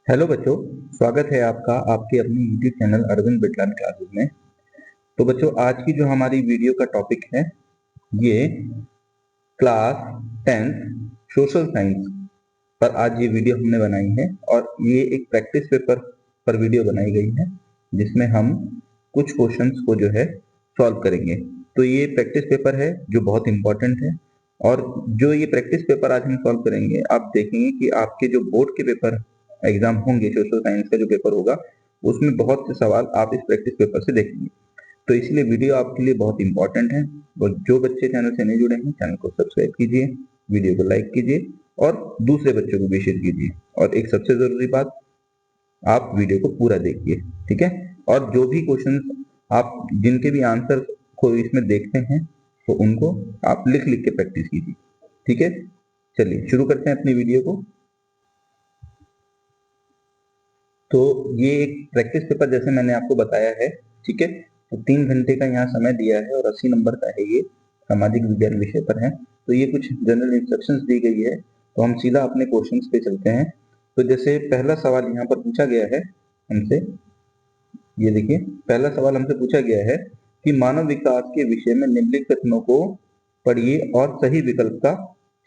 Hello बच्चों, स्वागत है आपका आपके अपने यूट्यूब चैनल अरविंद बिटलान क्लासेस में। तो बच्चों, आज की जो हमारी वीडियो का टॉपिक है ये क्लास 10th सोशल साइंस पर आज ये वीडियो हमने बनाई है और ये एक प्रैक्टिस पेपर पर वीडियो बनाई गई है जिसमें हम कुछ क्वेश्चंस को जो है सॉल्व करेंगे। तो ये प्रैक्टिस पेपर है जो बहुत इंपॉर्टेंट है और जो ये प्रैक्टिस पेपर आज हम सॉल्व करेंगे आप देखेंगे कि आपके जो बोर्ड के पेपर एग्जाम होंगे, सोशल साइंस का जो पेपर होगा उसमें बहुत से सवाल आप इस प्रैक्टिस पेपर से देखेंगे। तो इसलिए वीडियो आपके लिए बहुत इंपॉर्टेंट है और जो बच्चे चैनल से नहीं जुड़े हैं चैनल को सब्सक्राइब कीजिए, वीडियो को लाइक कीजिए और दूसरे बच्चों को भी शेयर कीजिए। और एक सबसे जरूरी बात, आप वीडियो को पूरा देखिए, ठीक है। और जो भी क्वेश्चन आप जिनके भी आंसर को इसमें देखते हैं तो उनको आप लिख लिख के प्रैक्टिस कीजिए, ठीक है। चलिए शुरू करते हैं अपनी वीडियो को। तो ये एक प्रैक्टिस पेपर जैसे मैंने आपको बताया है, ठीक है। तो 3 घंटे का यहाँ समय दिया है और 80 नंबर का है। ये सामाजिक विज्ञान विषय पर है। तो ये कुछ जनरल इंस्ट्रक्शंस दी गई है, तो हम सीधा अपने क्वेश्चंस पे चलते हैं। तो जैसे पहला सवाल यहाँ पर पूछा गया है हमसे, ये देखिए पहला सवाल हमसे पूछा गया है कि मानव विकास के विषय में निम्नलिखित कथनों को पढ़िए और सही विकल्प का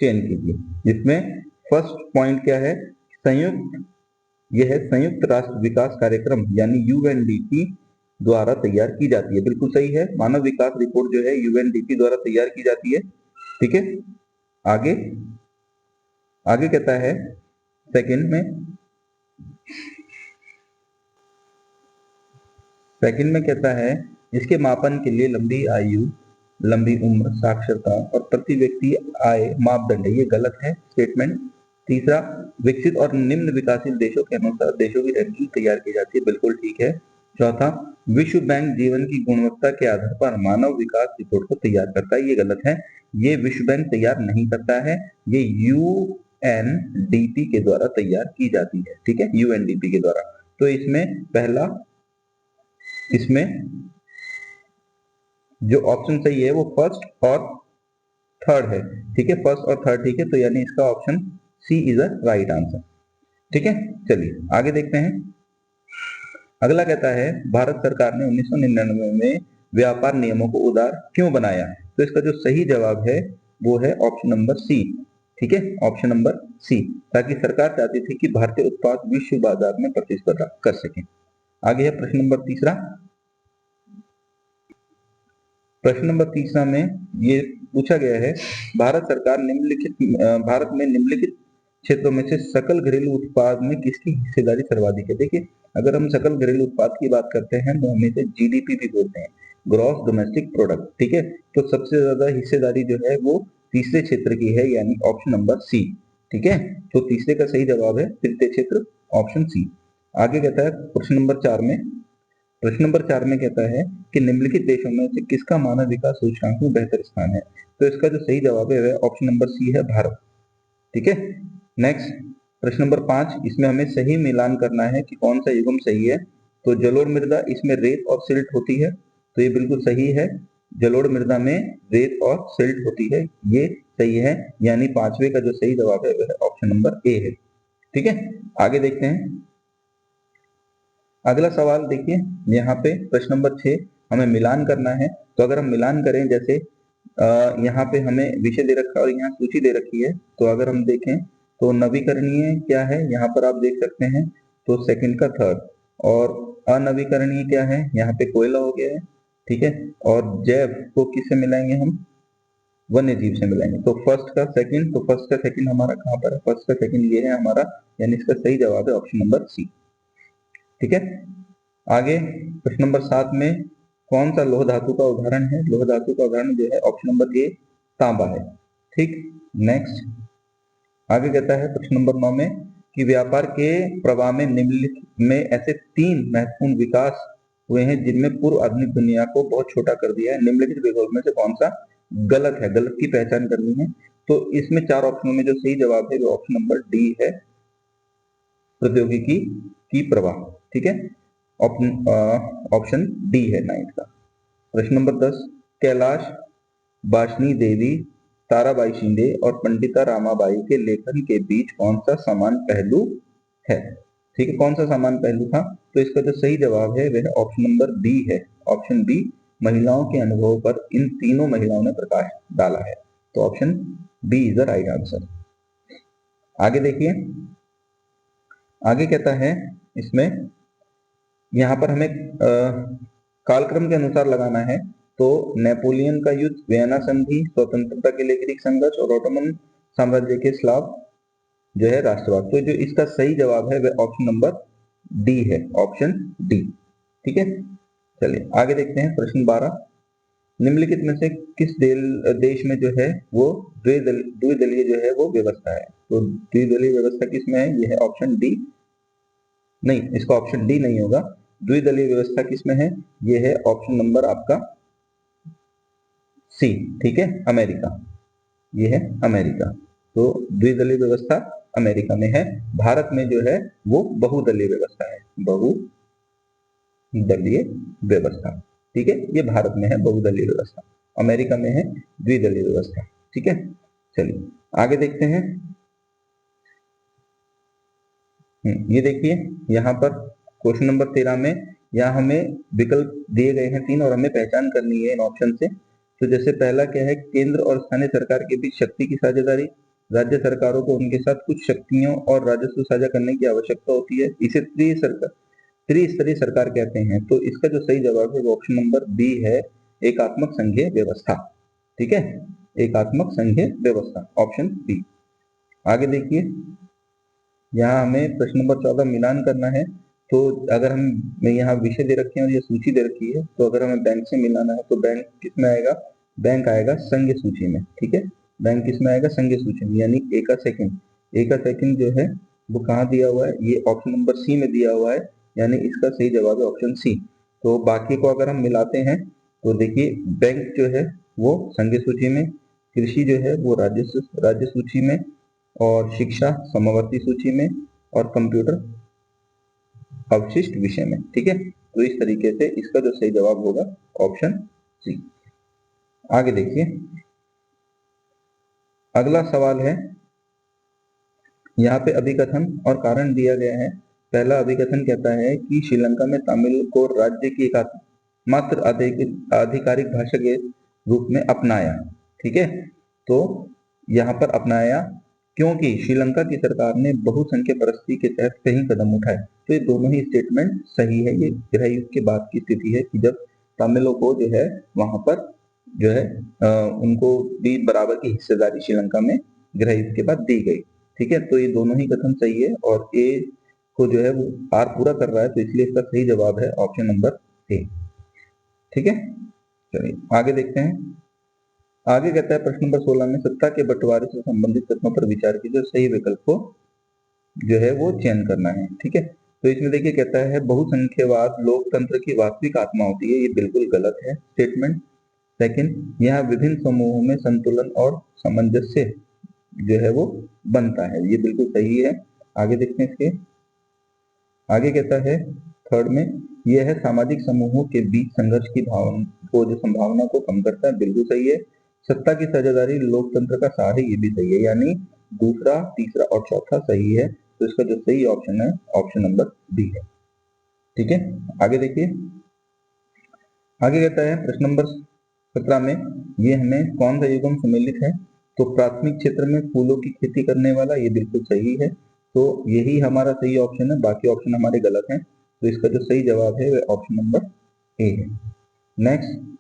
चयन कीजिए। जिसमें फर्स्ट पॉइंट क्या है, संयुक्त यह है संयुक्त राष्ट्र विकास कार्यक्रम यानी यूएनडीपी द्वारा तैयार की जाती है। बिल्कुल सही है, मानव विकास रिपोर्ट जो है यूएनडीपी द्वारा तैयार की जाती है, ठीक है। आगे आगे कहता है सेकंड में कहता है इसके मापन के लिए लंबी आयु, लंबी उम्र, साक्षरता और प्रति व्यक्ति आय मापदंड है। ये गलत है स्टेटमेंट। तीसरा, विकसित और निम्न विकासशील देशों के अनुसार देशों की रैंकिंग तैयार की जाती है। बिल्कुल ठीक है। चौथा, विश्व बैंक जीवन की गुणवत्ता के आधार पर मानव विकास रिपोर्ट को तैयार करता है। ये गलत है, ये विश्व बैंक तैयार नहीं करता है, ये यूएनडीपी के द्वारा तैयार की जाती है, ठीक है, यूएनडीपी के द्वारा। तो इसमें जो ऑप्शन सही है वो फर्स्ट और थर्ड है, ठीक है। फर्स्ट और थर्ड ठीक है, तो यानी इसका option C is a right answer, ठीक है। चलिए आगे देखते हैं। अगला कहता है भारत सरकार ने 1999 में व्यापार नियमों को उदार क्यों बनाया। तो इसका जो सही जवाब है वो है ऑप्शन नंबर सी, ठीक है, ऑप्शन नंबर सी। ताकि सरकार चाहती थी कि भारतीय उत्पाद विश्व बाजार में प्रतिस्पर्धा कर सके। आगे है प्रश्न नंबर तीसरा। प्रश्न नंबर तीसरा में ये पूछा गया है भारत में निम्नलिखित क्षेत्रों में से सकल घरेलू उत्पाद में किसकी हिस्सेदारी सर्वाधिक है। देखिए अगर हम सकल घरेलू उत्पाद की बात करते हैं तो हम इसे जीडीपी भी बोलते हैं, ग्रॉस डोमेस्टिक प्रोडक्ट, ठीक है। तो सबसे ज्यादा हिस्सेदारी जो है वो तीसरे क्षेत्र की है, यानी ऑप्शन नंबर सी, ठीक है। तो तीसरे का सही जवाब है तृतीय क्षेत्र, ऑप्शन सी। आगे कहता है प्रश्न नंबर चार में कहता है कि निम्नलिखित देशों में से किसका मानव विकास सूचकांक में बेहतर स्थान है। तो इसका जो सही जवाब है ऑप्शन नंबर सी है, भारत, ठीक है। नेक्स्ट प्रश्न नंबर 5, इसमें हमें सही मिलान करना है कि कौन सा युग्म सही है। तो जलोढ़ मृदा, इसमें रेत और सिल्ट होती है, तो ये बिल्कुल सही है। जलोढ़ मृदा में रेत और सिल्ट होती है, ये सही है, यानी पांचवे का जो सही जवाब है वह ऑप्शन नंबर ए है, ठीक है। आगे देखते हैं अगला सवाल। देखिए यहाँ पे प्रश्न नंबर 6 हमें मिलान करना है। तो अगर हम मिलान करें, जैसे यहाँ पे हमें विषय दे रखा है और यहाँ सूची दे रखी है, तो अगर हम देखें तो नवीकरणीय क्या है यहाँ पर आप देख सकते हैं, तो सेकंड का थर्ड। और अनवीकरणीय क्या है, यहाँ पे कोयला हो गया है, ठीक है। और जैव को किससे मिलाएंगे हम, वन्य जीव से मिलाएंगे। तो फर्स्ट का सेकंड हमारा कहाँ पर है, फर्स्ट का सेकंड ये है हमारा, यानी इसका सही जवाब है ऑप्शन नंबर सी, ठीक है। आगे प्रश्न नंबर 7 में कौन सा लोह धातु का उदाहरण है। लोह धातु का उदाहरण जो है ऑप्शन नंबर ए, तांबा है, ठीक। नेक्स्ट आगे कहता है प्रश्न नंबर 9 में कि व्यापार के प्रवाह में निम्नलिखित में ऐसे 3 महत्वपूर्ण विकास हुए हैं जिनमें पूर्व आधुनिक दुनिया को बहुत छोटा कर दिया है। निम्नलिखित विकल्प में से कौन सा गलत है, गलत की पहचान करनी है। तो इसमें 4 ऑप्शनों में जो सही जवाब है वो ऑप्शन नंबर डी है, प्रौद्योगिकी की प्रवाह, ठीक है। ऑप्शन डी है 9 का। प्रश्न नंबर 10, कैलाश बाशनी देवी, ताराबाई शिंदे और पंडिता रामाबाई के लेखन के बीच कौन सा समान पहलू है। ठीक है, कौन सा समान पहलू था? तो इसका जो सही जवाब है वह ऑप्शन नंबर बी है। ऑप्शन बी, महिलाओं के अनुभव पर इन तीनों महिलाओं ने प्रकाश डाला है। तो option B is the right answer. आगे देखिए, आगे कहता है इसमें, यहां पर हमें कालक्रम के अनुसार लगाना है। तो नेपोलियन का युद्ध, वियना संधि, स्वतंत्रता के लिए ग्रीक संघर्ष और ओटोमन साम्राज्य के स्लाव जो है राष्ट्रवाद। तो जो इसका सही जवाब है वह ऑप्शन नंबर डी है, ऑप्शन डी। ठीक है, चलिए आगे देखते हैं प्रश्न 12। निम्नलिखित में से किस देश में जो है वो द्विदलीय जो है वो व्यवस्था है? तो द्विदलीय व्यवस्था किसमें है? ये है ऑप्शन डी। नहीं, इसका ऑप्शन डी नहीं होगा। द्विदलीय व्यवस्था किसमें है? ये है ऑप्शन नंबर आपका सी। ठीक है, अमेरिका। ये है अमेरिका। तो द्विदलीय व्यवस्था अमेरिका में है। भारत में जो है वो बहुदलीय व्यवस्था है, बहुदलीय व्यवस्था। ठीक है, ये भारत में है बहुदलीय व्यवस्था, अमेरिका में है द्विदलीय व्यवस्था। ठीक है, चलिए आगे देखते हैं। ये देखिए, यहाँ पर क्वेश्चन नंबर 13 में यहाँ हमें विकल्प दिए गए हैं 3 और हमें पहचान करनी है इन ऑप्शन से। तो जैसे पहला क्या है, केंद्र और स्थानीय सरकार के बीच शक्ति की साझेदारी। राज्य सरकारों को उनके साथ कुछ शक्तियों और राजस्व साझा करने की आवश्यकता होती है, इसे त्रिस्तरीय सरकार कहते हैं। तो इसका जो सही जवाब है वो ऑप्शन नंबर बी है, एकात्मक संघीय व्यवस्था। ठीक है, एकात्मक संघीय व्यवस्था, ऑप्शन बी। आगे देखिए, यहाँ हमें प्रश्न नंबर 14 मिलान करना है। तो अगर हम यहाँ विषय दे रखे हैं और ये सूची दे रखी है, तो अगर हमें बैंक से मिलाना है तो बैंक किसमें आएगा? बैंक आएगा संघ सूची में। ठीक है, बैंक किसमें आएगा? संघ सूची में, यानी ए का सेकंड जो है वो कहाँ दिया हुआ है? ये ऑप्शन नंबर सी में दिया हुआ है, यानी इसका सही जवाब है ऑप्शन सी। तो बाकी को अगर हम मिलाते हैं तो देखिए, बैंक जो है वो संघ सूची में, कृषि जो है वो राज्य सूची में, और शिक्षा समवर्ती सूची में, और कंप्यूटर अवशिष्ट विषय में। ठीक है, तो इस तरीके से इसका जो सही जवाब होगा ऑप्शन सी। आगे देखिए, अगला सवाल है, यहाँ पे अभिकथन और कारण दिया गया है। पहला अभिकथन कहता है कि श्रीलंका में तमिल को राज्य की एकमात्र आधिकारिक भाषा के रूप में अपनाया। ठीक है, तो यहाँ पर अपनाया क्योंकि श्रीलंका की सरकार ने बहुसंख्य परिस्थिति के तहत कई कदम उठाए। तो ये दोनों ही स्टेटमेंट सही है। ये गृह युद्ध के बाद की स्थिति है कि जब तमिलों को जो है वहां पर जो है उनको भी बराबर की हिस्सेदारी श्रीलंका में गृह युद्ध के बाद दी गई। ठीक है, तो ये दोनों ही कथन सही है और ए को जो है वो आर पूरा कर रहा है, तो इसलिए इसका सही जवाब है ऑप्शन नंबर ए। ठीक है, चलिए आगे देखते हैं। आगे कहता है प्रश्न नंबर 16 में सत्ता के बंटवारे से संबंधित तथ्यों पर विचार कीजिए, सही विकल्प को जो है वो चयन करना है। ठीक है, तो इसमें देखिए कहता है बहुसंख्यवाद लोकतंत्र की वास्तविक आत्मा होती है, ये बिल्कुल गलत है स्टेटमेंट। सेकंड, यहाँ विभिन्न समूहों में संतुलन और सामंजस्य जो है वो बनता है, ये बिल्कुल सही है। आगे देखते हैं इसके आगे कहता है थर्ड में, यह है सामाजिक समूहों के बीच संघर्ष की भावना को जो संभावना को कम करता है, बिल्कुल सही है। सत्ता की साझेदारी लोकतंत्र का सार है, ये भी सही है, यानी दूसरा, तीसरा और चौथा सही है। तो इसका जो सही ऑप्शन है ऑप्शन नंबर बी है। ठीक है, आगे देखिए, आगे कहता है प्रश्न नंबर 17 में, ये हमें कौन सा युग्म सम्मिलित है? तो प्राथमिक क्षेत्र में फूलों की खेती करने वाला, ये बिल्कुल सही है। तो यही हमारा सही ऑप्शन है, बाकी ऑप्शन हमारे गलत हैं। तो इसका जो सही जवाब है वह ऑप्शन नंबर ए है। नेक्स्ट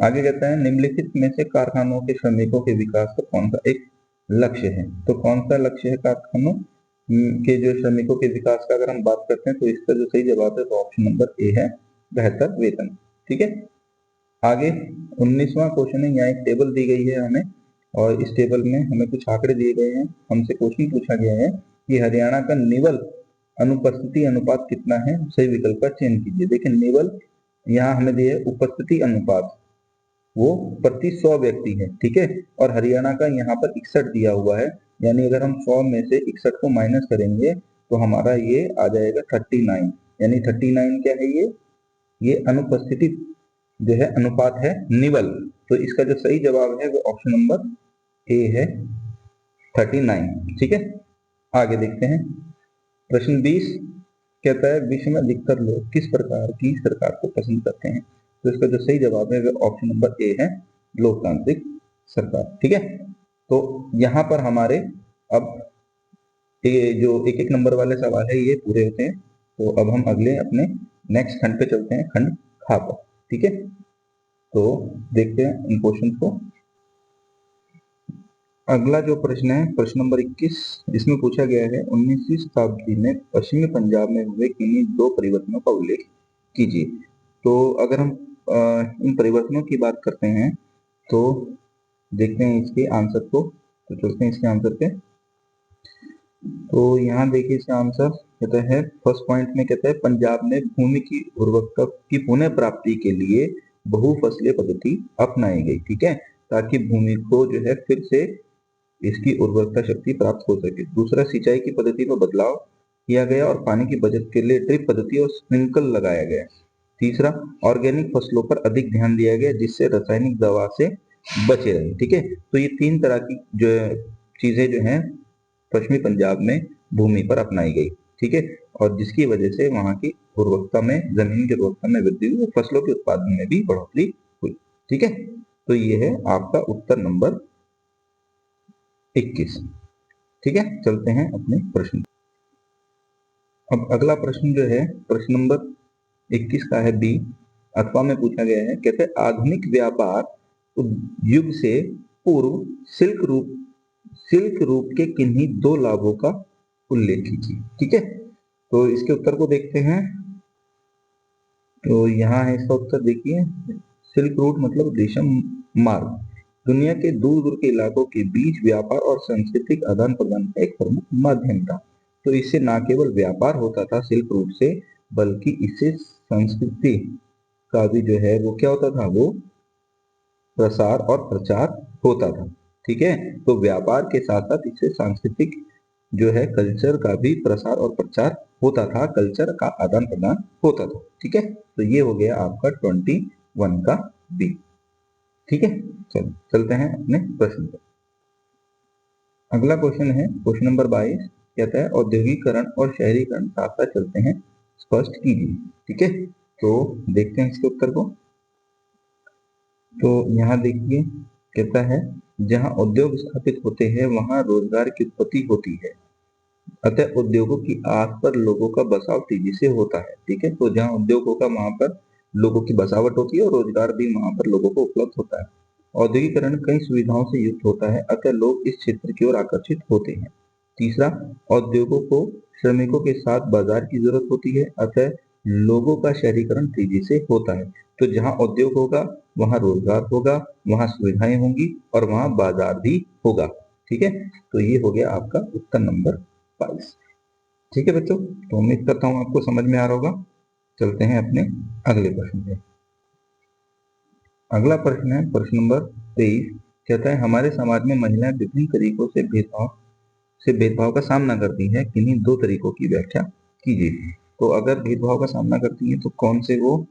आगे कहता है, निम्नलिखित में से कारखानों के श्रमिकों के विकास का कौन सा एक लक्ष्य है? तो कौन सा लक्ष्य है कारखानों के जो श्रमिकों के विकास का अगर हम बात करते हैं तो इसका जो सही जवाब है वो ऑप्शन नंबर ए है, बेहतर वेतन। ठीक है, आगे 19वां क्वेश्चन है। यहाँ एक टेबल दी गई है हमें और इस टेबल में हमें कुछ आंकड़े दिए गए हैं। हमसे क्वेश्चन पूछा गया है कि हरियाणा का निवल अनुपस्थिति अनुपात कितना है? सही विकल्प का चयन कीजिए। देखिए, निवल यहाँ हमें दिए उपस्थिति अनुपात वो प्रति 100 व्यक्ति है। ठीक है, और हरियाणा का यहाँ पर 61 दिया हुआ है, यानी अगर हम 100 में से 61 को माइनस करेंगे तो हमारा ये आ जाएगा 39, यानी 39 क्या है? ये अनुपस्थिति जो है अनुपात है निवल। तो इसका जो सही जवाब है वो ऑप्शन नंबर ए है, 39। ठीक है, आगे देखते हैं। प्रश्न 20 कहता है विश्व में अधिकतर लोग किस प्रकार की सरकार को पसंद करते हैं? तो इसका जो सही जवाब है वो ऑप्शन नंबर ए है, लोकतांत्रिक सरकार। ठीक है, तो यहाँ पर हमारे अब ये जो एक एक नंबर वाले सवाल है ये पूरे होते हैं। तो अब हम अगले अपने नेक्स्ट खंड पे चलते हैं, खंड खा पर। ठीक है, तो देखते हैं इन क्वेश्चन को। अगला जो प्रश्न है प्रश्न नंबर 21, इसमें पूछा गया है 19वीं शताब्दी में पश्चिमी पंजाब में हुए किन्हीं दो परिवर्तनों का उल्लेख कीजिए। तो अगर हम इन परिवर्तनों की बात करते हैं तो देखते हैं इसके आंसर को। तो चलते हैं इसके आंसर पे। तो यहाँ देखिए इसका आंसर कहता है, फर्स्ट पॉइंट में कहता है पंजाब में भूमि की उर्वरकता की पुनः प्राप्ति के लिए बहुफसलीय पद्धति अपनाई गई। ठीक है, ताकि भूमि को जो है फिर से इसकी उर्वरकता शक्ति प्राप्त हो सके। दूसरा, सिंचाई की पद्धति में बदलाव किया गया और पानी की बचत के लिए ड्रिप पद्धति और स्प्रिंकल लगाया गया। तीसरा, ऑर्गेनिक फसलों पर अधिक ध्यान दिया गया जिससे रासायनिक दवा से बचे रहे। ठीक है, तो ये तीन तरह की जो चीजें जो हैं पश्चिमी पंजाब में भूमि पर अपनाई गई। ठीक है, और जिसकी वजह से वहां की उर्वरकता में, जमीन की उर्वरकता में वृद्धि हुई और फसलों के उत्पादन में भी बढ़ोतरी हुई। ठीक है, तो ये है आपका उत्तर नंबर 21। ठीक है, चलते हैं अपने प्रश्न। अब अगला प्रश्न जो है प्रश्न नंबर 21 का है बी अथवा में पूछा गया है, कहते हैं आधुनिक व्यापार युग से पूर्व सिल्क रूट के किन्हीं दो लाभों का उल्लेख कीजिए। ठीक है, तो इसके उत्तर को देखते हैं। तो यहाँ है इसका उत्तर, देखिए सिल्क रूट मतलब रेशम मार्ग दुनिया के दूर दूर के इलाकों के बीच व्यापार और सांस्कृतिक आदान प्रदान का एक प्रमुख माध्यम था। तो इससे न केवल व्यापार होता था सिल्क रूट से, बल्कि इससे संस्कृति का भी जो है वो क्या होता था, वो प्रसार और प्रचार होता था। ठीक है, तो व्यापार के साथ साथ इससे सांस्कृतिक जो है कल्चर का भी प्रसार और प्रचार होता था, कल्चर का आदान प्रदान होता था। ठीक है, तो ये हो गया आपका 21 का बी। ठीक है, चलो चलते हैं अपने प्रश्न पर। अगला क्वेश्चन है क्वेश्चन नंबर 22, कहता है औद्योगिकरण और शहरीकरण साथ साथ चलते हैं, स्पष्ट कीजिए। ठीक है, तो देखते हैं इसके उत्तर को। तो यहाँ देखिए कहता है जहाँ उद्योग स्थापित होते हैं वहाँ रोजगार की उत्पत्ति होती है, अतः उद्योगों की आस पर लोगों का बसाव तेजी से होता है। ठीक है, तो जहाँ उद्योग होगा वहां पर लोगों की बसावट होती है और रोजगार भी वहां पर लोगों को उपलब्ध होता है। औद्योगिकरण कई सुविधाओं से युक्त होता है, अतः लोग इस क्षेत्र की ओर आकर्षित होते हैं। तीसरा, उद्योगों को श्रमिकों के साथ बाजार की जरूरत होती है, अतः लोगों का शहरीकरण तेजी से होता है। तो जहाँ उद्योग होगा वहाँ रोजगार होगा, वहाँ सुविधाएं होंगी और वहाँ बाजार भी होगा। ठीक है, तो ये हो गया आपका उत्तर नंबर 22। ठीक है बच्चों, तो उम्मीद करता हूँ आपको समझ में आ रहा होगा। चलते हैं अपने अगले प्रश्न पे। अगला प्रश्न है प्रश्न नंबर 23, कहता है हमारे समाज में महिलाएं विभिन्न तरीकों से भेदभाव का सामना करती हैं, किन्हीं दो तरीकों की व्याख्या कीजिए। तो अगर भेदभाव का सामना करती हैं तो कौन से वो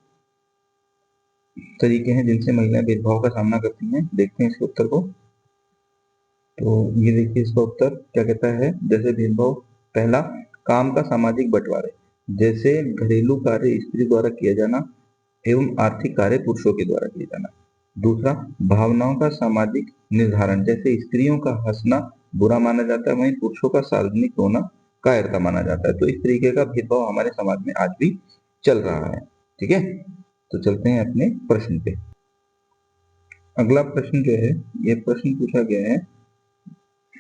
तरीके हैं जिनसे महिलाएं भेदभाव का सामना करती हैं, देखते हैं इसके उत्तर को। तो ये देखिए इसका उत्तर क्या कहता है, जैसे भेदभाव, पहला काम का सामाजिक बंटवारे, जैसे घरेलू कार्य स्त्री द्वारा किया जाना एवं आर्थिक कार्य पुरुषों के द्वारा किया जाना। दूसरा, भावनाओं का सामाजिक निर्धारण, जैसे स्त्रियों का हंसना बुरा माना जाता है वहीं पुरुषों का सार्वजनिक रोना कायरता माना जाता है। तो इस तरीके का भेदभाव हमारे समाज में आज भी चल रहा है। ठीक है, तो चलते हैं अपने प्रश्न पे। अगला प्रश्न जो है ये प्रश्न पूछा गया है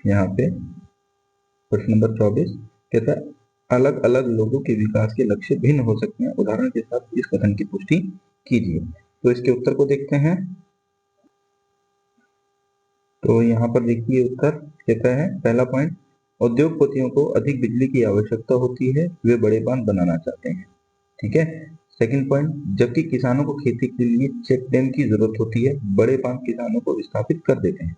यहाँ पे प्रश्न नंबर 24, कहता है अलग अलग लोगों के विकास के लक्ष्य भिन्न हो सकते हैं, उदाहरण के साथ इस कथन की पुष्टि कीजिए। तो इसके उत्तर को देखते हैं। तो यहाँ पर देखिए उत्तर कहता है, पहला पॉइंट, उद्योगपतियों को अधिक बिजली की आवश्यकता होती है, वे बड़े बांध बनाना चाहते हैं। ठीक है, सेकंड पॉइंट, जबकि किसानों को खेती के लिए चेक डैम की जरूरत होती है, बड़े बांध किसानों को विस्थापित कर देते हैं।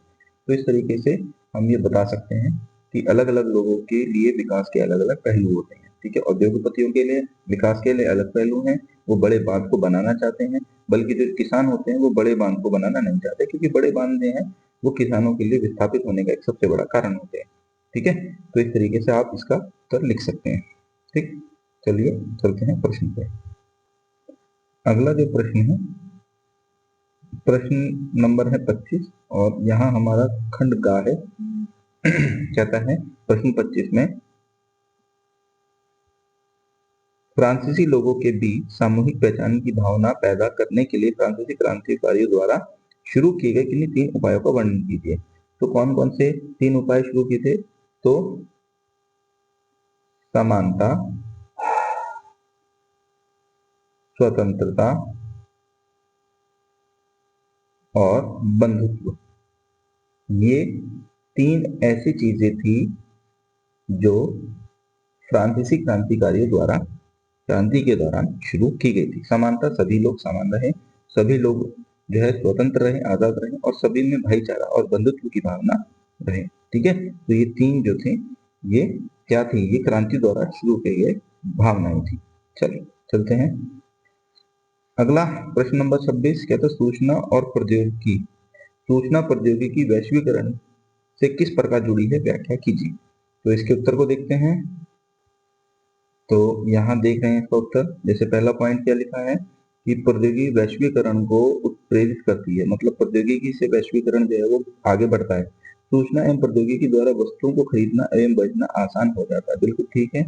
तो इस तरीके से हम ये बता सकते हैं कि अलग अलग लोगों के लिए विकास के अलग अलग पहलू होते हैं। ठीक है, उद्योगपतियों के लिए विकास के लिए अलग पहलू हैं, वो बड़े बांध को बनाना चाहते हैं, बल्कि जो किसान होते हैं वो बड़े बांध को बनाना नहीं चाहते, क्योंकि बड़े बांध जो हैं वो किसानों के लिए विस्थापित होने का एक सबसे बड़ा कारण होते हैं। ठीक है, तो इस तरीके से आप इसका उत्तर लिख सकते हैं। ठीक, चलिए चलते हैं प्रश्न पे। अगला जो प्रश्न है, प्रश्न नंबर है 25 और यहाँ हमारा खंड गा है। कहता है प्रश्न 25 में, फ्रांसीसी लोगों के बीच सामूहिक पहचान की भावना पैदा करने के लिए फ्रांसीसी क्रांतिकारियों द्वारा शुरू किए गए किन्हीं 3 उपायों का वर्णन कीजिए। तो कौन कौन से 3 उपाय शुरू किए थे? तो समानता, स्वतंत्रता और बंधुत्व, ये 3 ऐसी चीजें थी जो फ्रांसीसी क्रांतिकारियों द्वारा क्रांति के दौरान शुरू की गई थी। समानता, सभी लोग समान रहे, सभी लोग जो है स्वतंत्र रहे, आजाद रहे और सभी में भाईचारा और बंधुत्व की भावना रहे। ठीक है, तो ये 3 जो थे ये क्या थी? ये क्रांति द्वारा शुरू किए गए भावनाएं थी। चलिए चलते हैं। अगला प्रश्न नंबर 26 कहता है सूचना और प्रौद्योगिकी, सूचना प्रौद्योगिकी वैश्वीकरण से किस प्रकार जुड़ी है, व्याख्या कीजिए। तो इसके उत्तर को देखते हैं। तो यहाँ देख रहे हैं इसका उत्तर। जैसे पहला पॉइंट क्या लिखा है कि प्रौद्योगिकी वैश्वीकरण को उत्प्रेरित करती है, मतलब प्रौद्योगिकी से वैश्वीकरण जो है वो आगे बढ़ता है। सूचना एवं प्रौद्योगिकी द्वारा वस्तुओं को खरीदना एवं बेचना आसान हो जाता है। बिल्कुल ठीक है,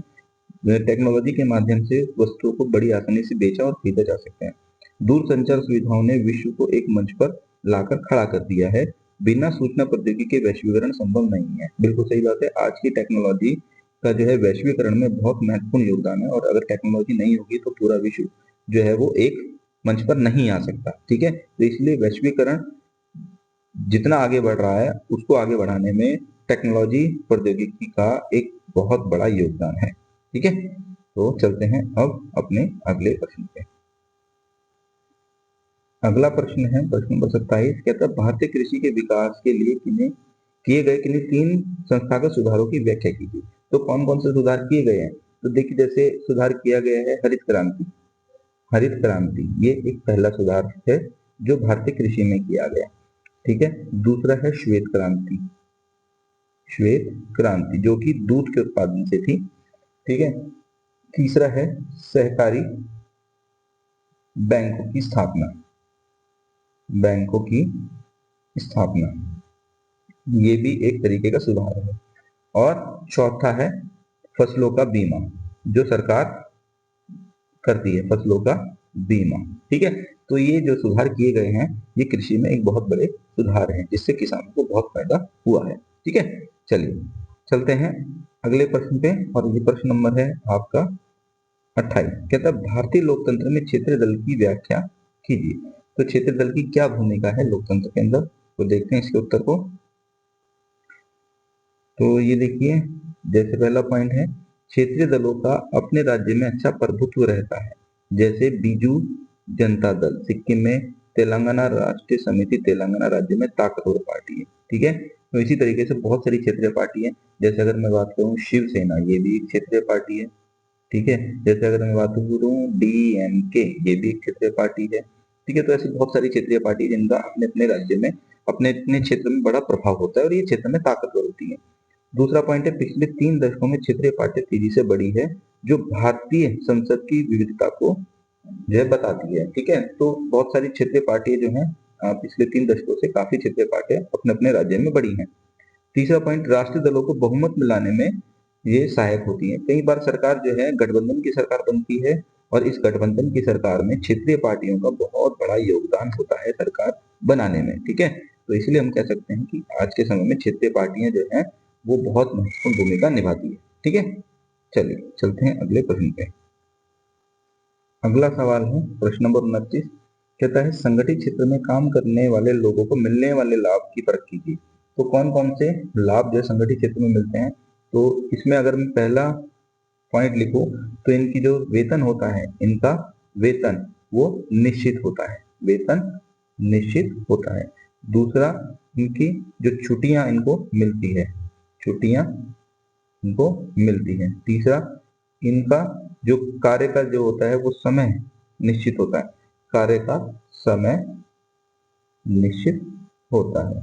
टेक्नोलॉजी के माध्यम से वस्तुओं को बड़ी आसानी से बेचा और खरीदा जा सकता है। दूरसंचार सुविधाओं ने विश्व को एक मंच पर लाकर खड़ा कर दिया है। बिना सूचना प्रौद्योगिकी के वैश्वीकरण संभव नहीं है। बिल्कुल सही बात है, आज की टेक्नोलॉजी का जो है वैश्वीकरण में बहुत महत्वपूर्ण योगदान है और अगर टेक्नोलॉजी नहीं होगी तो पूरा विश्व जो है वो एक मंच पर नहीं आ सकता। ठीक है, तो इसलिए वैश्वीकरण जितना आगे बढ़ रहा है उसको आगे बढ़ाने में टेक्नोलॉजी प्रौद्योगिकी का एक बहुत बड़ा योगदान है। ठीक है, तो चलते हैं अब अपने अगले प्रश्न पे। अगला प्रश्न है प्रश्न नंबर 27, कहता है भारतीय कृषि के विकास के लिए किए गए किन्हीं 3 संस्थागत सुधारों की व्याख्या कीजिए। तो कौन कौन से सुधार किए गए हैं? तो देखिए, जैसे सुधार किया गया है हरित क्रांति। हरित क्रांति ये एक पहला सुधार है जो भारतीय कृषि में किया गया। ठीक है, दूसरा है श्वेत क्रांति। श्वेत क्रांति जो कि दूध के उत्पादन से थी। ठीक है, तीसरा है सहकारी बैंकों की स्थापना। बैंकों की स्थापना ये भी एक तरीके का सुधार है। और चौथा है फसलों का बीमा, जो सरकार करती है, फसलों का बीमा। ठीक है, तो ये जो सुधार किए गए हैं ये कृषि में एक बहुत बड़े सुधार हैं जिससे किसानों को बहुत फायदा हुआ है। ठीक है, चलिए चलते हैं अगले प्रश्न पे और ये प्रश्न नंबर है आपका 28। कहता है भारतीय लोकतंत्र में क्षेत्रीय दल की व्याख्या कीजिए। तो क्षेत्रीय दल की क्या भूमिका है लोकतंत्र के अंदर, तो देखते हैं इसके उत्तर को। तो ये देखिए, जैसे पहला पॉइंट है क्षेत्रीय दलों का अपने राज्य में अच्छा प्रभुत्व रहता है। जैसे बीजू जनता दल सिक्किम में, तेलंगाना राष्ट्रीय समिति तेलंगाना राज्य में ताकतवर पार्टी है। ठीक है, तो इसी तरीके से बहुत सारी क्षेत्रीय पार्टी है। जैसे अगर मैं बात करूँ शिवसेना, ये भी एक क्षेत्रीय पार्टी है। ठीक है, जैसे अगर मैं बात करूँ DMK, ये भी एक क्षेत्रीय पार्टी है। ठीक है, तो ऐसी बहुत सारी क्षेत्रीय पार्टी है जिनका अपने अपने राज्य में अपने अपने क्षेत्र में बड़ा प्रभाव होता है और ये क्षेत्र में ताकतवर होती है। दूसरा पॉइंट है पिछले 3 दशकों में क्षेत्रीय पार्टियां तेजी से बढ़ी है जो भारतीय संसद की विविधता को जो है बताती है। ठीक है, तो बहुत सारी क्षेत्रीय पार्टियां जो हैं पिछले 3 दशकों से काफी क्षेत्रीय पार्टियां अपने अपने राज्य में बढ़ी हैं। तीसरा पॉइंट राष्ट्रीय दलों को बहुमत में लाने में ये सहायक होती है। कई बार सरकार जो है गठबंधन की सरकार बनती है और इस गठबंधन की सरकार में क्षेत्रीय पार्टियों का बहुत बड़ा योगदान होता है सरकार बनाने में। ठीक है, तो इसलिए हम कह सकते हैं कि आज के समय में क्षेत्रीय पार्टियां जो है वो बहुत महत्वपूर्ण भूमिका निभाती है। ठीक है, चलिए चलते हैं अगले प्रश्न पे। अगला सवाल है प्रश्न नंबर 29। कहता है संगठित क्षेत्र में काम करने वाले लोगों को मिलने वाले लाभ की परख कीजिए। तो कौन कौन से लाभ जो संगठित क्षेत्र में मिलते हैं? तो इसमें अगर मैं पहला पॉइंट लिखूं तो इनकी जो वेतन होता है, इनका वेतन वो निश्चित होता है, वेतन निश्चित होता है। दूसरा, इनकी जो छुट्टियां इनको मिलती है, छुट्टियां इनको मिलती है। तीसरा, इनका जो कार्य का जो होता है वो समय निश्चित होता है, कार्य का समय निश्चित होता है,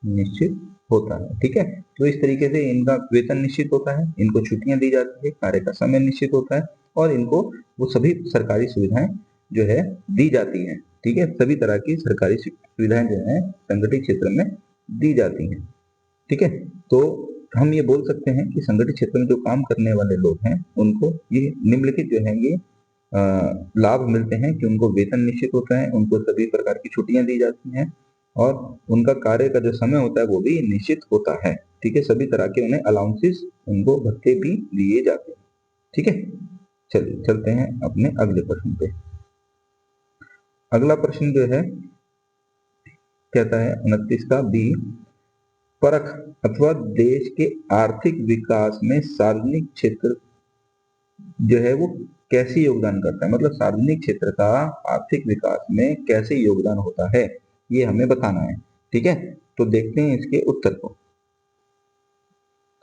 निश्चित होता है। ठीक है, तो इस तरीके से इनका वेतन निश्चित होता है, इनको छुट्टियां दी जाती है, कार्य का समय निश्चित होता है और इनको वो सभी सरकारी सुविधाएं जो है दी जाती हैं। ठीक है, सभी तरह की सरकारी सुविधाएं जो है संगठित क्षेत्र में दी जाती हैं। ठीक है, तो हम ये बोल सकते हैं कि संगठित क्षेत्र में जो काम करने वाले लोग हैं उनको ये निम्नलिखित जो है ये लाभ मिलते हैं कि उनको वेतन निश्चित होता है, उनको सभी प्रकार की छुट्टियां दी जाती हैं और उनका कार्य का जो समय होता है वो भी निश्चित होता है। ठीक है, सभी तरह के उन्हें अलाउंसेस, उनको भत्ते भी दिए जाते हैं। ठीक है, चलिए चलते हैं अपने अगले प्रश्न पे। अगला प्रश्न जो है कहता है 29 का बी, परख अथवा देश के आर्थिक विकास में सार्वजनिक क्षेत्र जो है वो कैसे योगदान करता है, मतलब सार्वजनिक क्षेत्र का आर्थिक विकास में कैसे योगदान होता है ये हमें बताना है। ठीक है, तो देखते हैं इसके उत्तर को।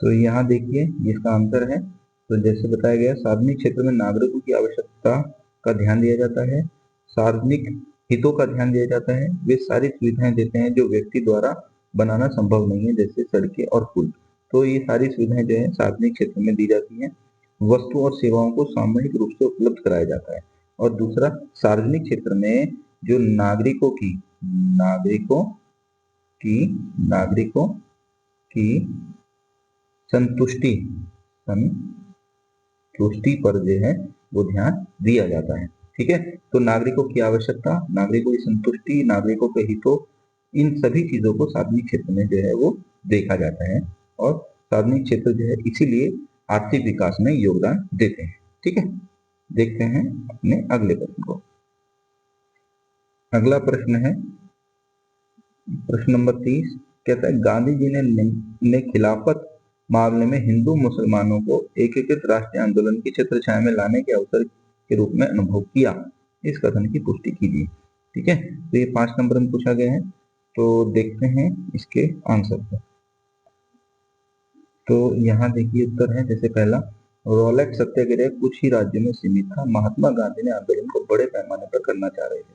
तो यहाँ देखिए इसका आंसर है, तो जैसे बताया गया सार्वजनिक क्षेत्र में नागरिकों की आवश्यकता का ध्यान दिया जाता है, सार्वजनिक हितों का ध्यान दिया जाता है, वे सारी सुविधाएं देते हैं जो व्यक्ति द्वारा बनाना संभव नहीं है, जैसे सड़कें और पुल। तो ये सारी सुविधाएं जो है सार्वजनिक क्षेत्र में दी जाती हैं। वस्तु और सेवाओं को सामूहिक रूप से उपलब्ध कराया जाता है। और दूसरा, सार्वजनिक क्षेत्र में जो नागरिकों की संतुष्टि पर जो है वो ध्यान दिया जाता है। ठीक है, तो नागरिकों की आवश्यकता, नागरिकों की संतुष्टि, नागरिकों के हितों, इन सभी चीजों को सार्वजनिक क्षेत्र में जो है वो देखा जाता है और सार्वजनिक क्षेत्र जो है इसीलिए आर्थिक विकास में योगदान देते हैं। ठीक है, देखते हैं अपने अगले प्रश्न को। अगला प्रश्न है प्रश्न नंबर 30, कहता है गांधी जी ने खिलाफत मामले में हिंदू मुसलमानों को एकीकृत राष्ट्रीय आंदोलन की छत्रछाया में लाने के अवसर के रूप में अनुभव किया, इस कथन की पुष्टि कीजिए। ठीक है, तो ये 5 नंबर में पूछा गया है, तो देखते हैं इसके आंसर को। तो यहाँ देखिए उत्तर है, जैसे पहला, रॉलेट सत्याग्रह कुछ ही राज्यों में सीमित था, महात्मा गांधी ने आंदोलन को बड़े पैमाने पर करना चाह रहे थे।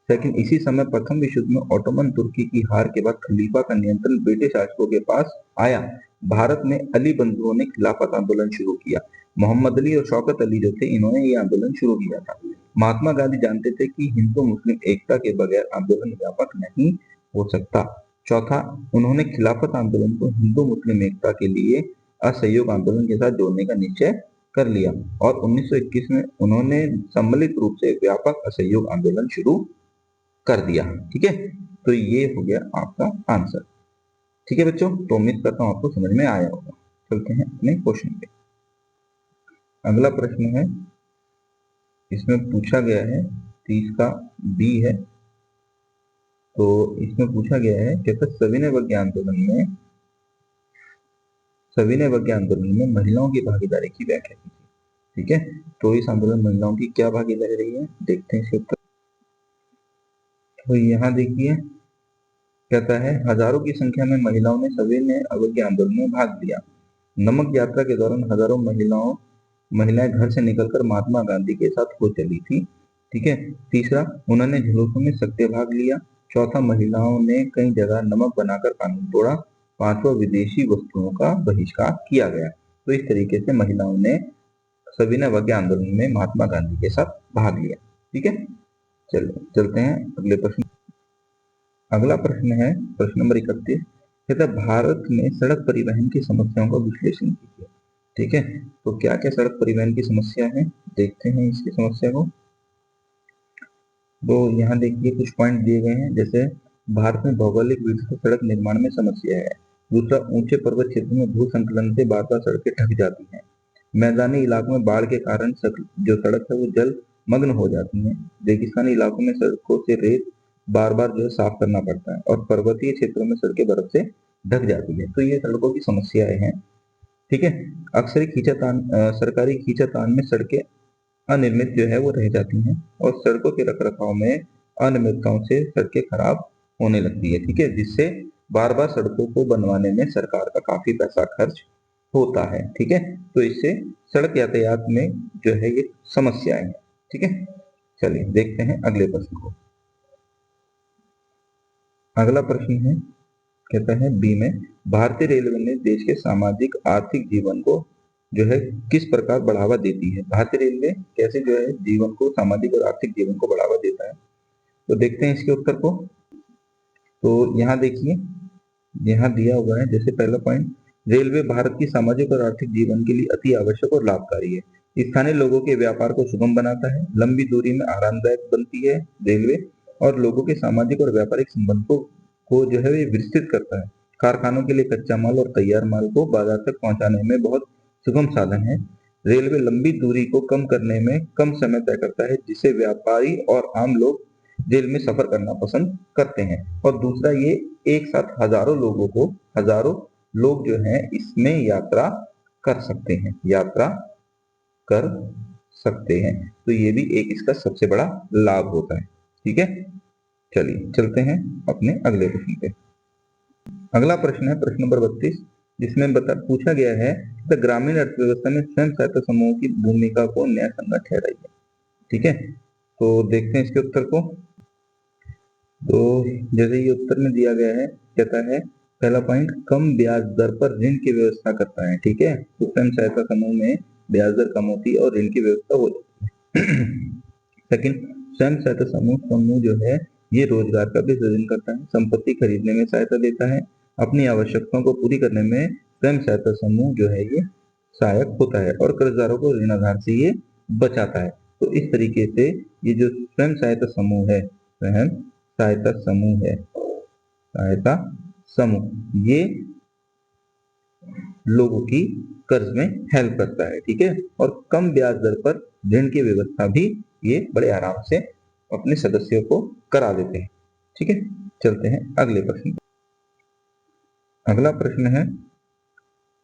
लेकिन इसी समय प्रथम विश्व युद्ध में ओटोमन तुर्की की हार के बाद खलीफा का नियंत्रण ब्रिटिश शासकों के पास आया। भारत में अली बंधुओं ने खिलाफत आंदोलन शुरू किया। मोहम्मद अली और शौकत अली जो थे, इन्होंने ये आंदोलन शुरू किया था। महात्मा गांधी जानते थे कि हिंदू मुस्लिम एकता के बगैर आंदोलन व्यापक नहीं हो सकता। चौथा, उन्होंने खिलाफत आंदोलन को हिंदू मुस्लिम एकता के लिए असहयोग आंदोलन के साथ जोड़ने का निश्चय कर लिया और 1921 में उन्होंने सम्मिलित रूप से व्यापक असहयोग आंदोलन शुरू कर दिया। ठीक है, तो ये हो गया आपका आंसर। ठीक है बच्चों, तो उम्मीद करता हूं आपको समझ में आया होगा। चलते हैं अपने क्वेश्चन पे। अगला प्रश्न है, इसमें पूछा गया है 30 का बी है, तो इसमें पूछा गया है कहता सविनय अवज्ञा आंदोलन में महिलाओं की भागीदारी की व्याख्या कीजिए। ठीक है, तो इस आंदोलन में महिलाओं की क्या भागीदारी रही है, देखते हैं इसके उत्तर। तो यहाँ देखिए कहता है हजारों की संख्या में महिलाओं ने सविनय अवज्ञा आंदोलन में भाग लिया। नमक यात्रा के दौरान हजारों महिलाएं घर से निकलकर महात्मा गांधी के साथ हो चली थी। ठीक है, तीसरा, उन्होंने जुलूसों में सक्रिय भाग लिया। चौथा, महिलाओं ने कई जगह नमक बनाकर कानून तोड़ा। पांचवा, विदेशी वस्तुओं का बहिष्कार किया गया। तो इस तरीके से महिलाओं ने सविनय अवज्ञा आंदोलन में महात्मा गांधी के साथ भाग लिया। ठीक है, चलो चलते हैं अगले प्रश्न। अगला प्रश्न है प्रश्न नंबर 31, कहता है भारत में सड़क परिवहन की समस्याओं का विश्लेषण कीजिए। ठीक है, तो क्या क्या सड़क परिवहन की समस्या है, देखते हैं इसकी समस्या को। तो यहाँ देखिए कुछ पॉइंट दिए गए हैं, जैसे भारत में भौगोलिक विधि से सड़क निर्माण में समस्या है। दूसरा, ऊंचे पर्वत क्षेत्र में भू संकलन से बार बार सड़कें ढक जाती हैं। मैदानी इलाकों में बाढ़ के कारण जो सड़क है वो जल मग्न हो जाती है। रेगिस्तानी इलाकों में सड़कों से रेत बार बार जो है साफ करना पड़ता है और पर्वतीय क्षेत्रों में सड़कें बर्फ से ढक जाती है। तो ये सड़कों की समस्याएं हैं। ठीक है, अक्सर सरकारी खींचातान में सड़कें अनिर्मित जो है वो रह जाती हैं और सड़कों के रखरखाव में अनियमितताओं से सड़कें खराब होने लगती है। ठीक है, जिससे बार बार सड़कों को बनवाने में सरकार का काफी पैसा खर्च होता है। ठीक है, तो इससे सड़क यातायात में जो है ये समस्याएं हैं। ठीक है, चलिए देखते हैं अगले प्रश्न को। अगला प्रश्न है कहता है बी में, भारतीय रेलवे ने देश के सामाजिक आर्थिक जीवन को जो है किस प्रकार बढ़ावा देती है। भारतीय रेलवे कैसे जो है जीवन को, सामाजिक और आर्थिक जीवन को बढ़ावा देता है। तो देखते हैं इसके उत्तर को। तो यहाँ देखिए, यहाँ दिया हुआ है जैसे पहला पॉइंट, रेलवे भारत की सामाजिक और आर्थिक जीवन के लिए अति आवश्यक और लाभकारी है। स्थानीय लोगों के व्यापार को सुगम बनाता है, लंबी दूरी में आरामदायक बनती है रेलवे, और लोगों के सामाजिक और व्यापारिक संबंधों को जो है विस्तृत करता है। कारखानों के लिए कच्चा माल और तैयार माल को बाजार तक पहुंचाने में बहुत सुगम साधन है। रेलवे लंबी दूरी को कम करने में कम समय तय करता है, जिससे व्यापारी और आम लोग रेल में सफर करना पसंद करते हैं। और दूसरा, ये एक साथ हजारों लोग जो हैं इसमें यात्रा कर सकते हैं, तो ये भी एक इसका सबसे बड़ा लाभ होता है। ठीक है, चलिए चलते हैं अपने अगले प्रश्न पे। अगला प्रश्न है प्रश्न नंबर 32, जिसमें पूछा गया है कि ग्रामीण अर्थव्यवस्था में स्वयं सहायता समूह की भूमिका को न्याय संगत ठहराइए। ठीक है, तो देखते हैं इसके उत्तर को। तो जैसे ये उत्तर में दिया गया है, कहता है पहला पॉइंट, कम ब्याज दर पर ऋण की व्यवस्था करता है। ठीक है, तो स्वयं सहायता समूह में ब्याज दर कम होती है और ऋण की व्यवस्था हो जाती है। सेकंड, स्वयं सहायता समूह जो है ये रोजगार का भी सृजन करता है, संपत्ति खरीदने में सहायता देता है, अपनी आवश्यकताओं को पूरी करने में स्वयं सहायता समूह जो है ये सहायक होता है, और कर्जदारों को ऋण आधार से ये बचाता है। तो इस तरीके से ये जो स्वयं सहायता समूह है, ये लोगों की कर्ज में हेल्प करता है। ठीक है, और कम ब्याज दर पर ऋण की व्यवस्था भी ये बड़े आराम से अपने सदस्यों को करा देते हैं। ठीक है, चलते हैं अगले प्रश्न। अगला प्रश्न है,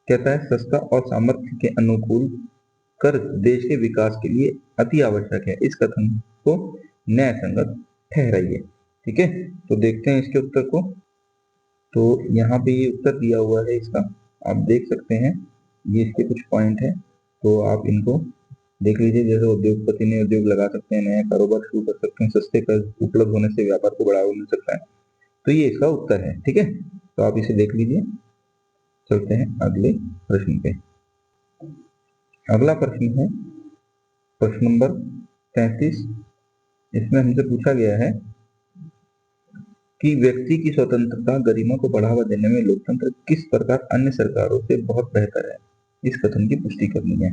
कहता है सस्ता और सामर्थ्य के अनुकूल कर्ज देश के विकास के लिए अति आवश्यक है। इस कथन को न्याय संगत ठहराइए। ठीक है, तो देखते हैं इसके उत्तर को। तो यहाँ पे ये उत्तर दिया हुआ है इसका, आप देख सकते हैं, ये इसके कुछ पॉइंट है, तो आप इनको देख लीजिए। जैसे उद्योगपति ने उद्योग लगा सकते हैं, नया कारोबार शुरू कर सकते हैं, सस्ते कर्ज उपलब्ध होने से व्यापार को बढ़ावा मिल सकता है। तो ये इसका उत्तर है। ठीक है, तो आप इसे देख लीजिए। चलते हैं अगले प्रश्न पे। अगला प्रश्न है प्रश्न नंबर 33। इसमें हमसे पूछा गया है कि व्यक्ति की स्वतंत्रता गरिमा को बढ़ावा देने में लोकतंत्र किस प्रकार अन्य सरकारों से बहुत बेहतर है। इस कथन की पुष्टि करनी है।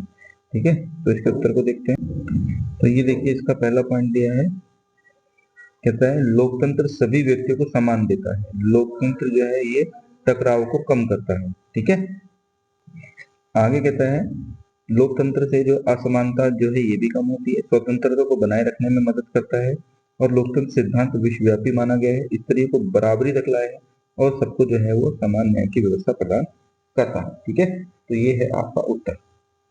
ठीक है, तो इसके उत्तर को देखते हैं। तो ये देखिए, इसका पहला पॉइंट दिया है, कहता है लोकतंत्र सभी व्यक्तियों को समान देता है। लोकतंत्र जो है ये टकराव को कम करता है। ठीक है, आगे कहता है लोकतंत्र से जो असमानता जो है ये भी कम होती है, स्वतंत्रता को बनाए रखने में मदद करता है, और लोकतंत्र सिद्धांत विश्वव्यापी माना गया है, स्त्रियों को बराबरी दिखलाया है, और सबको जो है वो समान न्याय की व्यवस्था प्रदान करता है। ठीक है, तो ये है आपका उत्तर।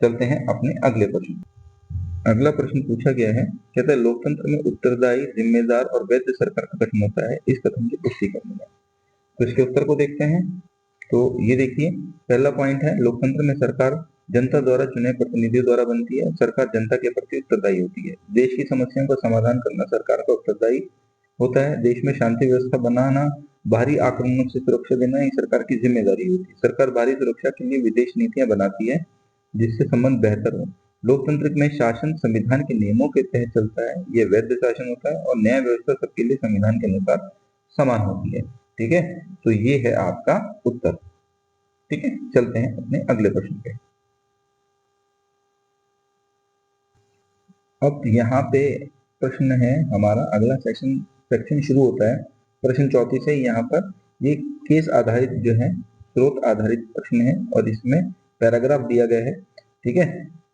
चलते हैं अपने अगले प्रश्न। अगला प्रश्न पूछा गया है, कहता है लोकतंत्र में उत्तरदायी, जिम्मेदार और वैध सरकार का गठन होता है। इस कथन की पुष्टि करनी है। तो इसके उत्तर को देखते हैं। तो ये देखिए, पहला पॉइंट है लोकतंत्र में सरकार जनता द्वारा चुने प्रतिनिधियों द्वारा बनती है। सरकार जनता के प्रति उत्तरदायी होती है। देश की समस्याओं का समाधान करना सरकार का उत्तरदायी होता है। देश में शांति व्यवस्था बनाना, बाहरी आक्रमणों से सुरक्षा देना ये सरकार की जिम्मेदारी होती है। सरकार बाहरी सुरक्षा के लिए विदेश नीतियां बनाती है जिससे संबंध बेहतर हो। लोकतंत्र में शासन संविधान के नियमों के तहत चलता है, ये वैध शासन होता है, और न्याय व्यवस्था सबके लिए संविधान के अनुसार समान होती है। ठीक है, तो ये है आपका उत्तर। ठीक है, चलते हैं अपने अगले प्रश्न पे। अब यहाँ पे प्रश्न है हमारा अगला सेक्शन शुरू होता है प्रश्न 34 से। यहाँ पर ये केस आधारित जो है, स्रोत आधारित प्रश्न है, और इसमें पैराग्राफ दिया गया है। ठीक है,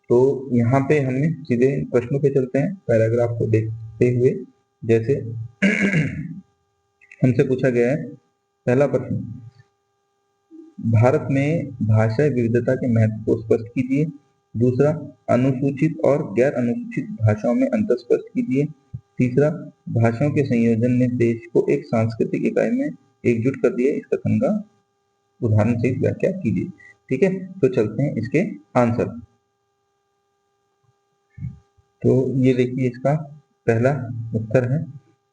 तो यहाँ पे हमें सीधे प्रश्नों पे चलते हैं पैराग्राफ को देखते हुए। जैसे हमसे पूछा गया है पहला प्रश्न, भारत में भाषा विविधता के महत्व को स्पष्ट कीजिए। दूसरा, अनुसूचित और गैर अनुसूचित भाषाओं में अंतर स्पष्ट कीजिए। तीसरा, भाषाओं के संयोजन ने देश को एक सांस्कृतिक इकाई में एकजुट कर दिया। इस कथन का उदाहरण सहित व्याख्या कीजिए। ठीक है, तो चलते हैं इसके आंसर। तो ये देखिए, इसका पहला उत्तर है,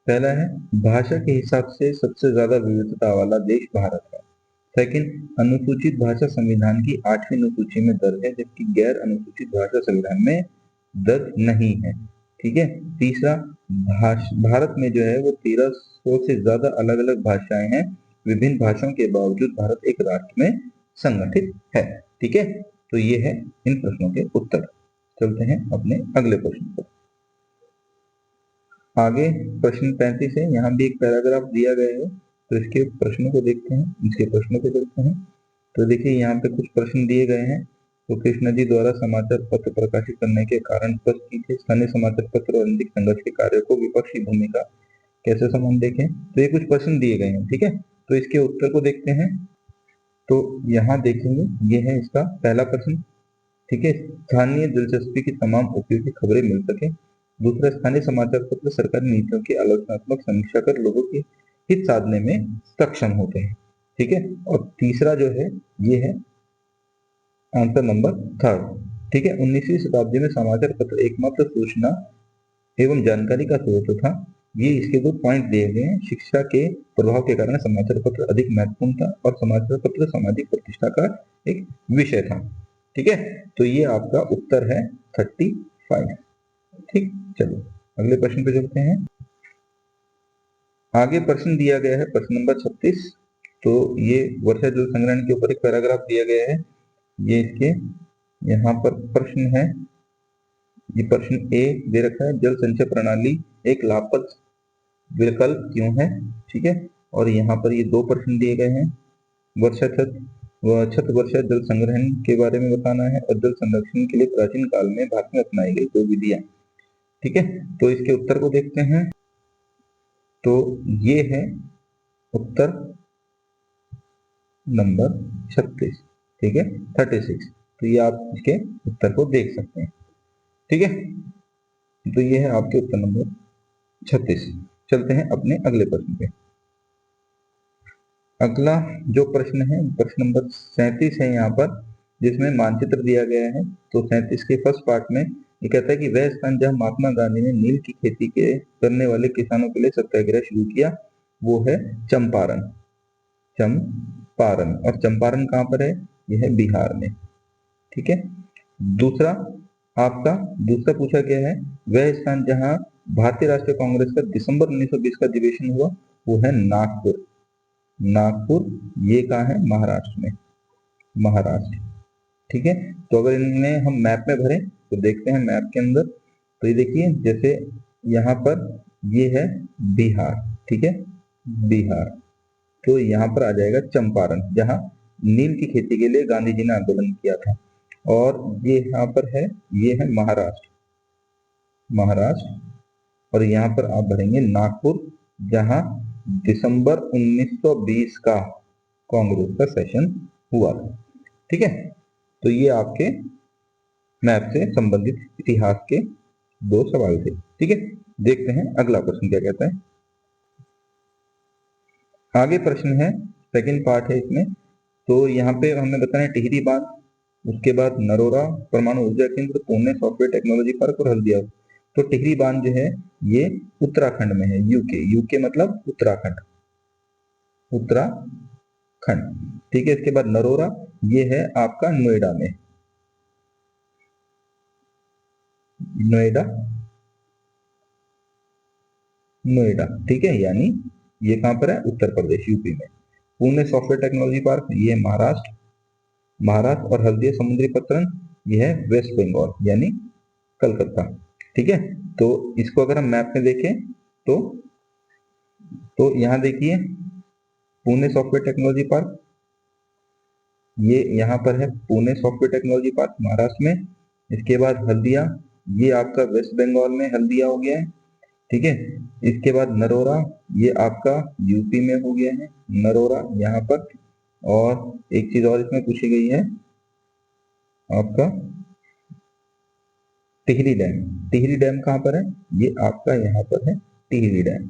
पहला है भाषा के हिसाब से सबसे ज्यादा विविधता वाला देश भारत है। सेकंड, अनुसूचित भाषा संविधान की 8वीं अनुसूची में दर्ज है जबकि गैर अनुसूचित भाषा संविधान में दर्ज नहीं है। ठीक है। तीसरा, भारत में जो है वो 1300 से ज्यादा अलग अलग भाषाएं हैं। विभिन्न भाषाओं के बावजूद भारत एक राष्ट्र में संगठित है। ठीक है। तो ये है इन प्रश्नों के उत्तर। चलते हैं अपने अगले प्रश्न पर। आगे प्रश्न 35 है। यहाँ भी एक पैराग्राफ दिया गया है, तो इसके प्रश्नों को देखते हैं, इसके प्रश्नों को देखते हैं। तो देखिए यहाँ पे कुछ प्रश्न दिए गए हैं। तो कृष्णा जी द्वारा समाचार पत्र प्रकाशित करने के कारण स्पष्ट कीजिए। स्थानीय समाचार पत्र और राजनीतिक संघर्ष के कार्य को विपक्षी भूमिका कैसे संबंध देखें। तो ये कुछ प्रश्न दिए गए हैं। ठीक है। तो इसके उत्तर को देखते हैं। तो यहाँ देखेंगे, ये है इसका पहला प्रश्न। ठीक है। स्थानीय दिलचस्पी की तमाम उपयोगी खबरें मिल सके। दूसरा, स्थानीय समाचार पत्र सरकारी नीतियों की आलोचनात्मक समीक्षा कर लोगों के हित साधने में सक्षम होते हैं। ठीक है। और तीसरा जो है ये है आंसर नंबर थर्ड। ठीक है। 19वीं शताब्दी में समाचार पत्र एकमात्र सूचना एवं जानकारी का स्रोत था। ये इसके दो पॉइंट दिए गए हैं। शिक्षा के प्रभाव के कारण समाचार पत्र अधिक महत्वपूर्ण था और समाचार पत्र सामाजिक प्रतिष्ठा का एक विषय था। ठीक है। तो ये आपका उत्तर है 35। ठीक। चलो अगले प्रश्न पे चलते हैं। आगे प्रश्न दिया गया है प्रश्न नंबर 36। तो ये वर्षा जल संग्रहण के ऊपर एक पैराग्राफ दिया गया है। ये इसके यहाँ पर प्रश्न है। ये प्रश्न ए दे रखा है, जल संचय प्रणाली एक लाभप्रद विकल्प क्यों है। ठीक है। और यहाँ पर ये दो प्रश्न दिए गए हैं। वर्षा छत वर्षा जल संग्रहण के बारे में बताना है और जल संरक्षण के लिए प्राचीन काल में भारत में अपनाई गई दो विधियां। ठीक है। तो इसके उत्तर को देखते हैं। तो ये है उत्तर नंबर 36। ठीक है। 36। तो ये आप इसके उत्तर को देख सकते हैं। ठीक है। तो ये है आपके उत्तर नंबर 36। चलते हैं अपने अगले प्रश्न पे। अगला जो प्रश्न है प्रश्न नंबर 37 है यहाँ पर, जिसमें मानचित्र दिया गया है। तो 37 के फर्स्ट पार्ट में ये कहता है कि वह स्थान जहाँ महात्मा गांधी ने नील की खेती के करने वाले किसानों के लिए सत्याग्रह शुरू किया वो है चंपारण। चंपारण, और चंपारण कहाँ पर है? यह है बिहार में। ठीक है। दूसरा आपका दूसरा पूछा गया है, वह स्थान जहां भारतीय राष्ट्रीय कांग्रेस का दिसंबर 1920 का अधिवेशन हुआ वो है नागपुर। नागपुर ये कहाँ है? महाराष्ट्र में। महाराष्ट्र। ठीक है। तो अगर इन्हें हम मैप में भरें तो देखते हैं मैप के अंदर, तो ये देखिए जैसे यहाँ पर ये है बिहार। ठीक है। बिहार। तो यहाँ पर आ जाएगा चंपारण, जहाँ नील की खेती के लिए गांधी जी ने आंदोलन किया था। और ये यहाँ पर है, ये है महाराष्ट्र। महाराष्ट्र। और यहाँ पर आप भरेंगे नागपुर, जहाँ दिसंबर 1920 का कांग्रेस का सेशन हुआ था। ठीक है। तो ये आपके मैप से संबंधित इतिहास के दो सवाल थे। ठीक है। देखते हैं अगला प्रश्न क्या कहता है। आगे प्रश्न है, सेकंड पार्ट है इसमें। तो यहाँ पे हमें बताना है टिहरी बांध, उसके बाद नरोरा परमाणु ऊर्जा केंद्र, पुणे सॉफ्टवेयर टेक्नोलॉजी पार्क और हल्दिया। तो टिहरी बांध जो है ये उत्तराखंड में है। यूके। यूके मतलब उत्तराखंड। उत्तराखंड। ठीक है। इसके बाद नरोरा ये है आपका नोएडा में। नोएडा। नोएडा। ठीक है। यानी ये कहां पर है? उत्तर प्रदेश, यूपी में। पुणे सॉफ्टवेयर टेक्नोलॉजी पार्क ये है महाराष्ट्र। महाराष्ट्र। और हल्दिया समुद्री पत्तन ये है वेस्ट बंगाल यानी कलकत्ता। ठीक है। तो इसको अगर हम मैप में देखें तो यहाँ देखिए पुणे सॉफ्टवेयर टेक्नोलॉजी पार्क ये यहाँ पर है। Pune software technology park Maharashtra में। इसके बाद हल्दिया ये आपका वेस्ट बंगाल में हल्दिया हो गया है। ठीक है। इसके बाद नरोरा ये आपका यूपी में हो गया है। नरोरा यहाँ पर। और एक चीज और इसमें पूछी गई है आपका टिहरी डैम। टिहरी डैम कहाँ पर है? ये आपका यहाँ पर है टिहरी डैम।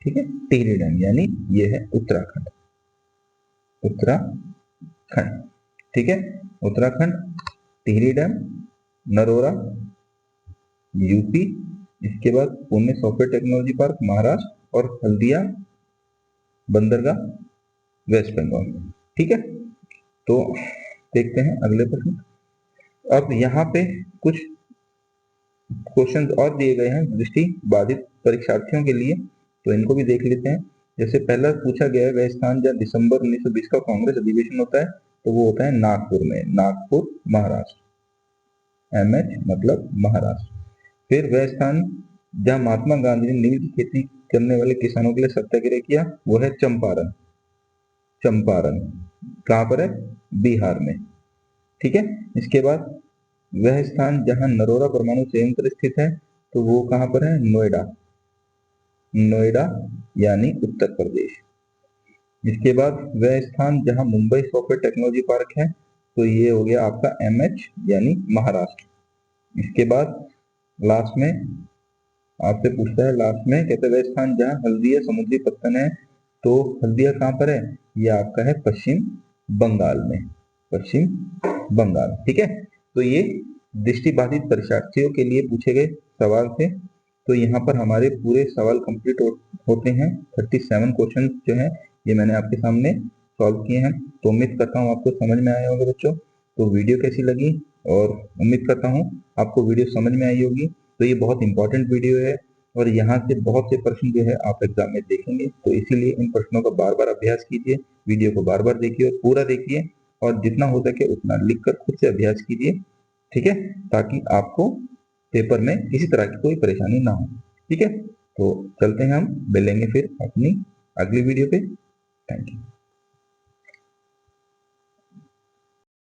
ठीक है। टिहरी डैम यानी ये है उत्तराखंड। उत्तराखंड। ठीक है। उत्तराखंड, टिहरी डैम, नरोरा यूपी, इसके बाद Pune software technology park Maharashtra और हल्दिया बंदरगाह वेस्ट बंगाल में। ठीक है, तो देखते हैं अगले प्रश्न। अब यहाँ पे कुछ क्वेश्चंस और दिए गए हैं दृष्टि बाधित परीक्षार्थियों के लिए, तो इनको भी देख लेते हैं। जैसे पहला पूछा गया है, वह स्थान जहाँ दिसंबर 1920 का कांग्रेस अधिवेशन होता है, तो वो होता है नागपुर में, नागपुर महाराष्ट्र, एमएच मतलब महाराष्ट्र। फिर वह स्थान जहाँ महात्मा गांधी ने नील की खेती करने वाले किसानों के लिए सत्याग्रह किया, वो है चंपारण, चंपारण कहाँ पर है, बिहार में। ठीक है, इसके बाद वह स्थान जहाँ नरोरा परमाणु संयंत्र स्थित है, तो वो कहाँ पर है, नोएडा, नोएडा यानी उत्तर प्रदेश। इसके बाद वह स्थान जहां मुंबई सॉफ्टवेयर टेक्नोलॉजी पार्क है, तो ये हो गया आपका एमएच यानी महाराष्ट्र। इसके बाद लास्ट में आपसे पूछता है, लास्ट में कहते हैं वह स्थान जहां हल्दिया समुद्री पत्तन है, तो हल्दिया कहाँ पर है, ये आपका है पश्चिम बंगाल में, पश्चिम बंगाल। ठीक है, तो ये दृष्टिबाधित परीक्षार्थियों के लिए पूछे गए सवाल थे। तो यहाँ पर हमारे पूरे सवाल कंप्लीट होते हैं। 37 क्वेश्चन जो हैं ये मैंने आपके सामने सॉल्व किए हैं। तो उम्मीद करता हूँ आपको समझ में आया होगा बच्चों। तो वीडियो कैसी लगी, और उम्मीद करता हूँ आपको वीडियो समझ में आई होगी। तो ये बहुत इंपॉर्टेंट वीडियो है और यहाँ से बहुत से प्रश्न जो है आप एग्जाम में देखेंगे, तो इसीलिए इन प्रश्नों का बार बार अभ्यास कीजिए, वीडियो को बार बार देखिए और पूरा देखिए, और जितना हो सके उतना लिखकर खुद से अभ्यास कीजिए। ठीक है, ताकि आपको पेपर में किसी तरह की कोई परेशानी ना हो। ठीक है, तो चलते हैं, हम मिलेंगे फिर अपनी अगली वीडियो पे। Thank you.